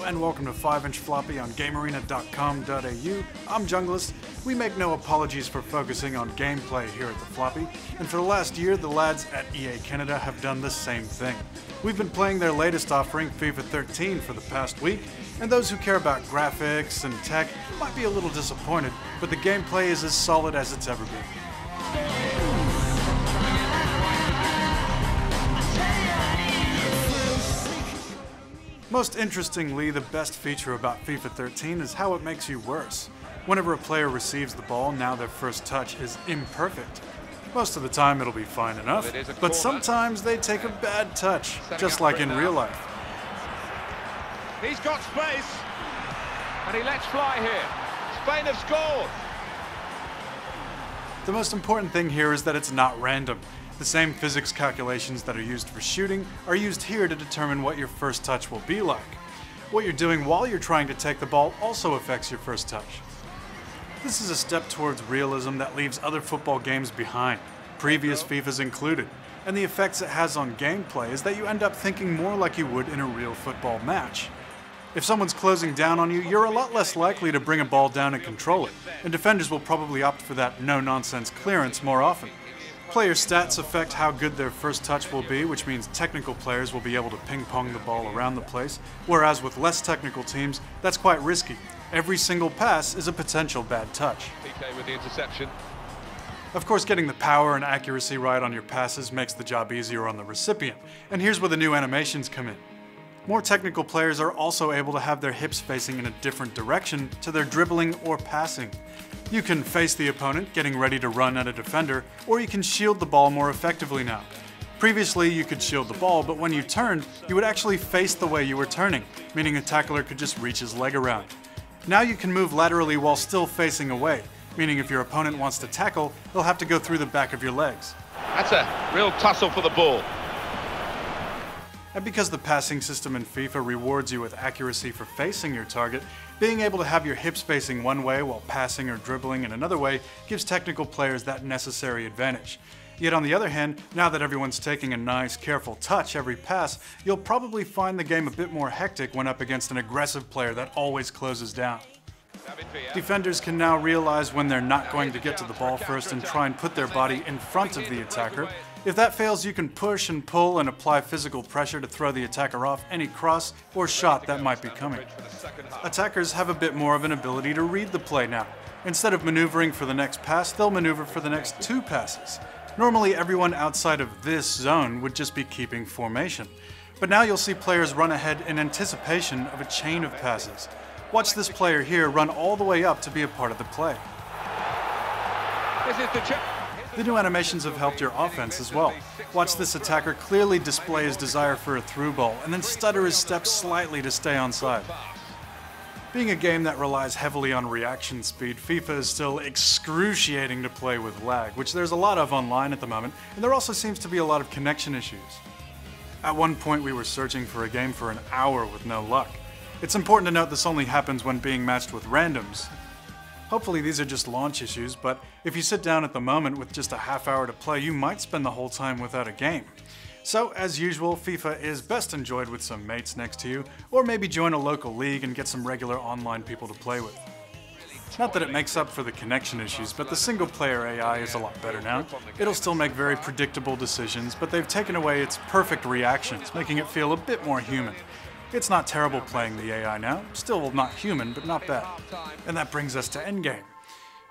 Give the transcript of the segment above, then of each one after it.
and welcome to 5-inch Floppy on GameArena.com.au. I'm Junglist. We make no apologies for focusing on gameplay here at the Floppy, and for the last year, the lads at EA Canada have done the same thing. We've been playing their latest offering, FIFA 13, for the past week, and those who care about graphics and tech might be a little disappointed, but the gameplay is as solid as it's ever been. Most interestingly, the best feature about FIFA 13 is how it makes you worse. Whenever a player receives the ball, now their first touch is imperfect. Most of the time it'll be fine enough, but sometimes they take a bad touch, just like in real life. He's got space, and he lets fly here. Spain have scored. The most important thing here is that it's not random. The same physics calculations that are used for shooting are used here to determine what your first touch will be like. What you're doing while you're trying to take the ball also affects your first touch. This is a step towards realism that leaves other football games behind, previous FIFAs included, and the effects it has on gameplay is that you end up thinking more like you would in a real football match. If someone's closing down on you, you're a lot less likely to bring a ball down and control it, and defenders will probably opt for that no-nonsense clearance more often. Player stats affect how good their first touch will be, which means technical players will be able to ping-pong the ball around the place, whereas with less technical teams, that's quite risky. Every single pass is a potential bad touch. PK with the interception. Of course, getting the power and accuracy right on your passes makes the job easier on the recipient, and here's where the new animations come in. More technical players are also able to have their hips facing in a different direction to their dribbling or passing. You can face the opponent, getting ready to run at a defender, or you can shield the ball more effectively now. Previously, you could shield the ball, but when you turned, you would actually face the way you were turning, meaning a tackler could just reach his leg around. Now you can move laterally while still facing away, meaning if your opponent wants to tackle, they'll have to go through the back of your legs. That's a real tussle for the ball. And because the passing system in FIFA rewards you with accuracy for facing your target, being able to have your hips facing one way while passing or dribbling in another way gives technical players that necessary advantage. Yet on the other hand, now that everyone's taking a nice, careful touch every pass, you'll probably find the game a bit more hectic when up against an aggressive player that always closes down. Defenders can now realize when they're not going to get to the ball first and try and put their body in front of the attacker. If that fails, you can push and pull and apply physical pressure to throw the attacker off any cross or shot that might be coming. Attackers have a bit more of an ability to read the play now. Instead of maneuvering for the next pass, they'll maneuver for the next two passes. Normally, everyone outside of this zone would just be keeping formation. But now you'll see players run ahead in anticipation of a chain of passes. Watch this player here run all the way up to be a part of the play. The new animations have helped your offense as well. Watch this attacker clearly display his desire for a through ball and then stutter his steps slightly to stay onside. Being a game that relies heavily on reaction speed, FIFA is still excruciating to play with lag, which there's a lot of online at the moment, and there also seems to be a lot of connection issues. At one point we were searching for a game for an hour with no luck. It's important to note this only happens when being matched with randoms. Hopefully these are just launch issues, but if you sit down at the moment with just a half hour to play, you might spend the whole time without a game. So, as usual, FIFA is best enjoyed with some mates next to you, or maybe join a local league and get some regular online people to play with. Not that it makes up for the connection issues, but the single-player AI is a lot better now. It'll still make very predictable decisions, but they've taken away its perfect reactions, making it feel a bit more human. It's not terrible playing the AI now, still not human, but not bad. And that brings us to endgame.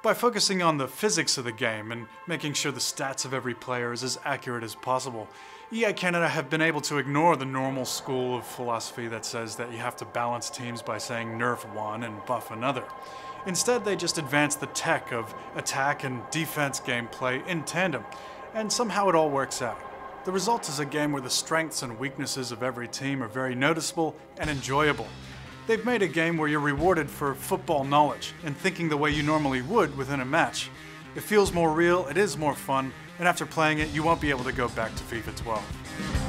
By focusing on the physics of the game and making sure the stats of every player is as accurate as possible, EA Canada have been able to ignore the normal school of philosophy that says that you have to balance teams by saying nerf one and buff another. Instead, they just advance the tech of attack and defense gameplay in tandem, and somehow it all works out. The result is a game where the strengths and weaknesses of every team are very noticeable and enjoyable. They've made a game where you're rewarded for football knowledge and thinking the way you normally would within a match. It feels more real, it is more fun, and after playing it, you won't be able to go back to FIFA 12.